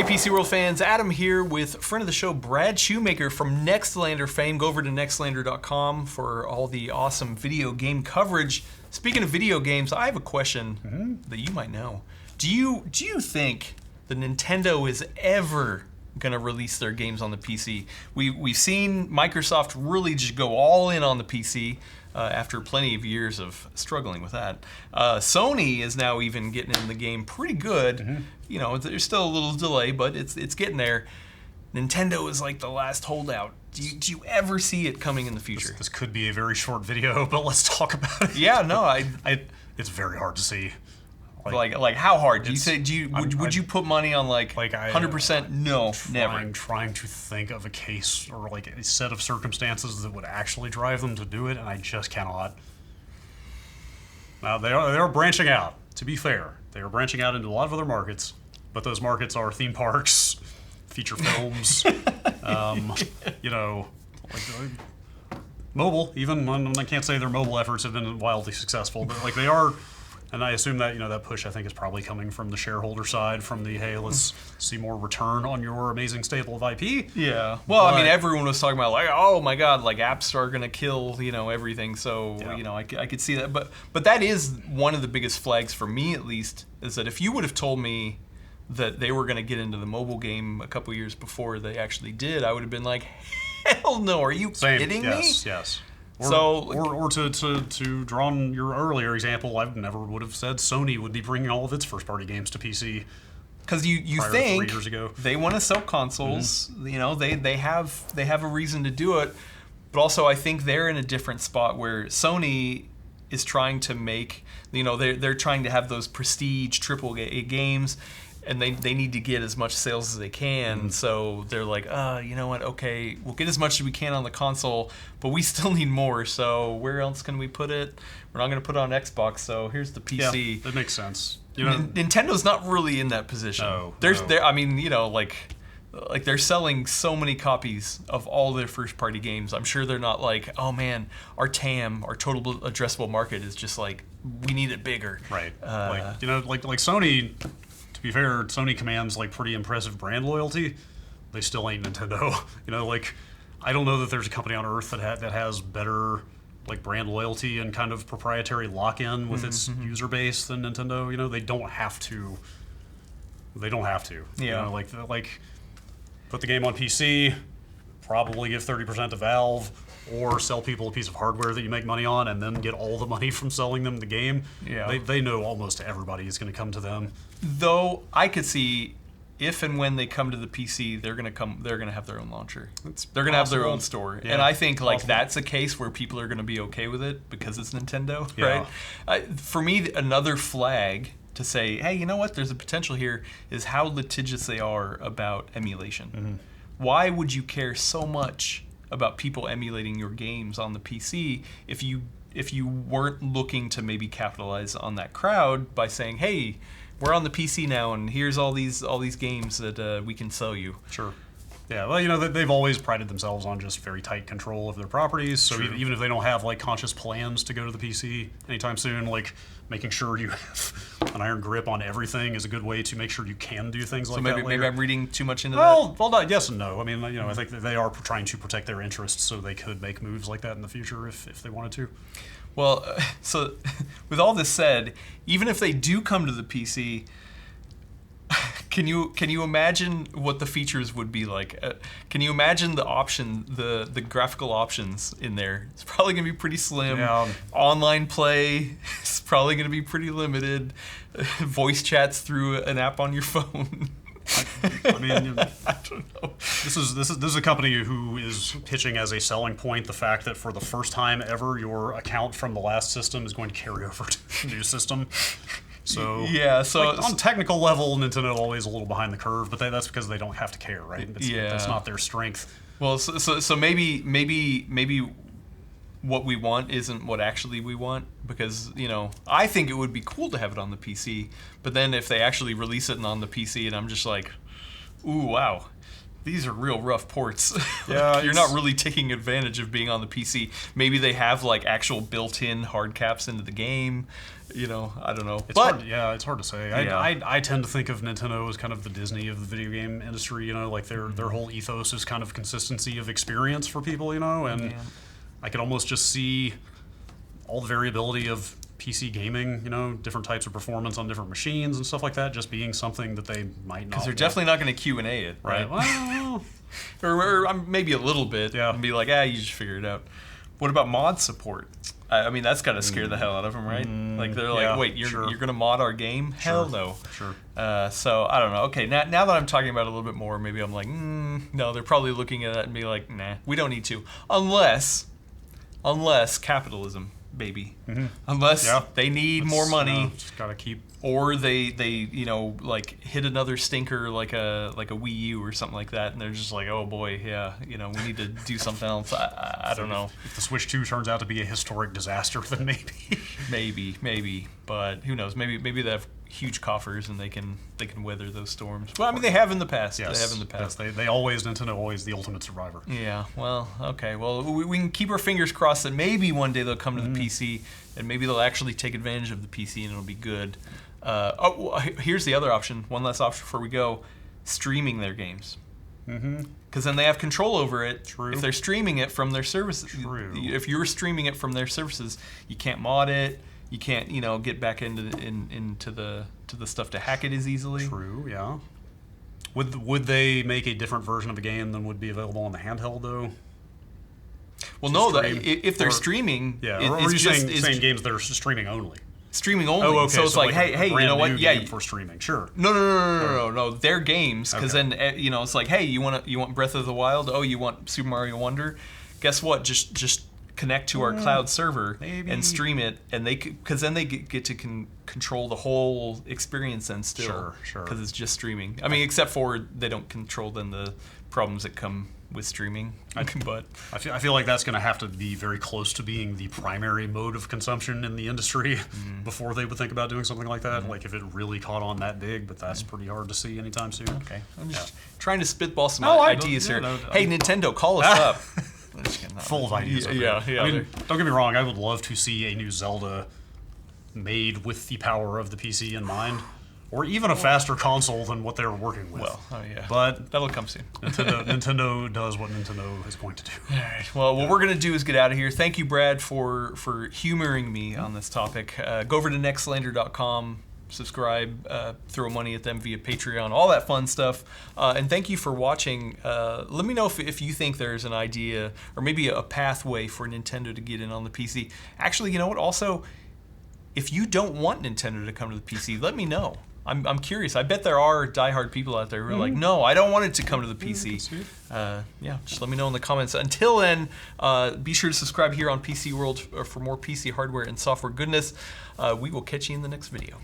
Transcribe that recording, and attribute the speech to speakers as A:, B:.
A: Hey PC World fans, Adam here with friend of the show Brad Shoemaker from Nextlander fame. Go over to nextlander.com for all the awesome video game coverage. Speaking of video games, I have a question that you might know. Do you think that Nintendo is ever gonna release their games on the PC? We've seen Microsoft really just go all in on the PC after plenty of years of struggling with that. Sony is now even getting in the game pretty good. You know, there's still a little delay, but it's getting there. Nintendo is like the last holdout. Do you ever see it coming in the future?
B: This could be a very short video, but let's talk about it.
A: Yeah, no,
B: it's very hard to see.
A: Like how hard? Would you put money on like 100%? No, never.
B: I'm trying to think of a case or like a set of circumstances that would actually drive them to do it, and I just cannot. Now they are branching out. To be fair, they are branching out into a lot of other markets, but those markets are theme parks, feature films, you know, like mobile. Even I can't say their mobile efforts have been wildly successful, but like they are. And I assume that, you know, that push, I think, is probably coming from the shareholder side, from the, hey, let's see more return on your amazing staple of IP.
A: Yeah. Well, I mean, everyone was talking about, like, oh, my God, like, apps are going to kill, you know, everything. So, you know, I could see that. But that is one of the biggest flags for me, at least, is that if you would have told me that they were going to get into the mobile game a couple years before they actually did, I would have been like, hell no, are you kidding me?
B: Yes.
A: Or
B: to draw on your earlier example, I never would have said Sony would be bringing all of its first-party games to PC.
A: Because you think
B: 3 years ago.
A: They want to sell consoles, you know, they have a reason to do it, but also I think they're in a different spot where Sony is trying to make, you know, they're trying to have those prestige AAA games. And they need to get as much sales as they can, so they're like, you know what, okay, we'll get as much as we can on the console, but we still need more, so where else can we put it? We're not going to put it on Xbox, so here's the PC.
B: Yeah, that makes sense. You know,
A: Nintendo's not really in that position.
B: No.
A: I mean, you know, like they're selling so many copies of all their first-party games. I'm sure they're not like, oh man, our TAM, our total addressable market is just like, we need it bigger.
B: Right. Like, you know, like Sony... To be fair, Sony commands like pretty impressive brand loyalty. They still ain't Nintendo. You know, like I don't know that there's a company on earth that has better like brand loyalty and kind of proprietary lock-in with its user base than Nintendo. You know, they don't have to. Yeah. You know, like put the game on PC, probably give 30% to Valve, or sell people a piece of hardware that you make money on and then get all the money from selling them the game.
A: Yeah.
B: They know almost everybody is going to come to them.
A: Though I could see if and when they come to the PC, they're going to have their own launcher. They're going to have their own store.
B: Yeah.
A: And I think like that's a case where people are going to be okay with it because it's Nintendo, right? For me, another flag to say, hey, you know what, there's a potential here is how litigious they are about emulation. Why would you care so much about people emulating your games on the PC if you weren't looking to maybe capitalize on that crowd by saying, hey, we're on the PC now and here's all these games that we can sell you.
B: Sure. Yeah, well, you know, they've always prided themselves on just very tight control of their properties, so even if they don't have like conscious plans to go to the PC anytime soon, like making sure you have an iron grip on everything is a good way to make sure you can do things like that later.
A: Maybe I'm reading too much into that?
B: Well, yes and no. I mean, you know, I think that they are trying to protect their interests so they could make moves like that in the future if they wanted to.
A: Well, so with all this said, even if they do come to the PC, can you imagine what the features would be like? Can you imagine the graphical options in there? It's probably going to be pretty slim.
B: Yeah.
A: Online play is probably going to be pretty limited. Voice chats through an app on your phone.
B: I mean,
A: I don't know.
B: This is a company who is pitching as a selling point the fact that for the first time ever, your account from the last system is going to carry over to the new system. So
A: yeah,
B: like, on technical level, Nintendo always a little behind the curve, but that's because they don't have to care, right? That's not their strength.
A: Well, so maybe what we want isn't what actually we want, because, you know, I think it would be cool to have it on the PC, but then if they actually release it on the PC and I'm just like, ooh, wow, these are real rough ports.
B: Yeah,
A: you're not really taking advantage of being on the PC. Maybe they have like actual built-in hard caps into the game. You know, I don't know.
B: It's
A: but
B: hard, yeah, it's hard to say.
A: Yeah.
B: I tend to think of Nintendo as kind of the Disney of the video game industry. You know, like their whole ethos is kind of consistency of experience for people. You know, and
A: Yeah.
B: I could almost just see all the variability of PC gaming. You know, different types of performance on different machines and stuff like that, just being something that they might not.
A: because they're definitely not going to Q&A it, right?
B: Well,
A: or maybe a little bit,
B: Yeah.
A: and be like, you just figure it out. What about mod support? I mean, that's got to scare the hell out of them, right? Like they're like,
B: yeah,
A: wait, you're
B: sure.
A: going to mod our game? Hell no.
B: Sure.
A: So I don't know. Okay, now that I'm talking about it a little bit more, maybe I'm like, no, they're probably looking at it and be like, nah, we don't need to, unless capitalism, baby, unless they need more money.
B: Just gotta keep.
A: Or they like hit another stinker like a Wii U or something like that, and they're just like, oh boy, yeah, we need to do something else. I don't know.
B: If the Switch 2 turns out to be a historic disaster, then maybe.
A: maybe, but who knows? Maybe they have huge coffers and they can weather those storms. Well, I mean, they have in the past.
B: Yes,
A: they have in the past.
B: Yes, Nintendo always the ultimate survivor.
A: Yeah. Well, okay. Well, we can keep our fingers crossed that maybe one day they'll come to the PC and maybe they'll actually take advantage of the PC and it'll be good. Here's the other option. One last option before we go: streaming their games. Because then they have control over it.
B: True.
A: If they're streaming it from their services, if you're streaming it from their services, you can't mod it. You can't, get back into the stuff to hack it as easily.
B: True. Yeah. Would they make a different version of a game than would be available on the handheld though?
A: Well, no.
B: Stream?
A: If they're streaming,
B: Yeah. Or are you saying games that are streaming only?
A: Streaming only.
B: Oh, okay.
A: So it's like, hey, you know what? Yeah,
B: for streaming, sure.
A: No. They're games, because then it's like, hey, you want Breath of the Wild? Oh, you want Super Mario Wonder? Guess what? Just connect to our cloud server and stream it, and because then they get to control the whole experience then still.
B: Sure.
A: Because it's just streaming. I mean, except for they don't control then the problems that come with streaming. But
B: I feel like that's going to have to be very close to being the primary mode of consumption in the industry before they would think about doing something like that. Like if it really caught on that big, but that's pretty hard to see anytime soon.
A: Okay, I'm just trying to spitball some ideas here. Hey, Nintendo, call us up.
B: Full of ideas.
A: Yeah.
B: I mean, don't get me wrong. I would love to see a new Zelda made with the power of the PC in mind. Or even a faster console than what they were working with.
A: Well,
B: but
A: that'll come soon.
B: Nintendo does what Nintendo is going to do.
A: All right. Well, what we're going to do is get out of here. Thank you, Brad, for humoring me on this topic. Go over to nextlander.com, subscribe, throw money at them via Patreon, all that fun stuff. And thank you for watching. Let me know if you think there's an idea or maybe a pathway for Nintendo to get in on the PC. Actually, you know what? Also, if you don't want Nintendo to come to the PC, let me know. I'm curious. I bet there are diehard people out there who are like, no, I don't want it to come to the PC. Just let me know in the comments. Until then, be sure to subscribe here on PCWorld for more PC hardware and software goodness. We will catch you in the next video.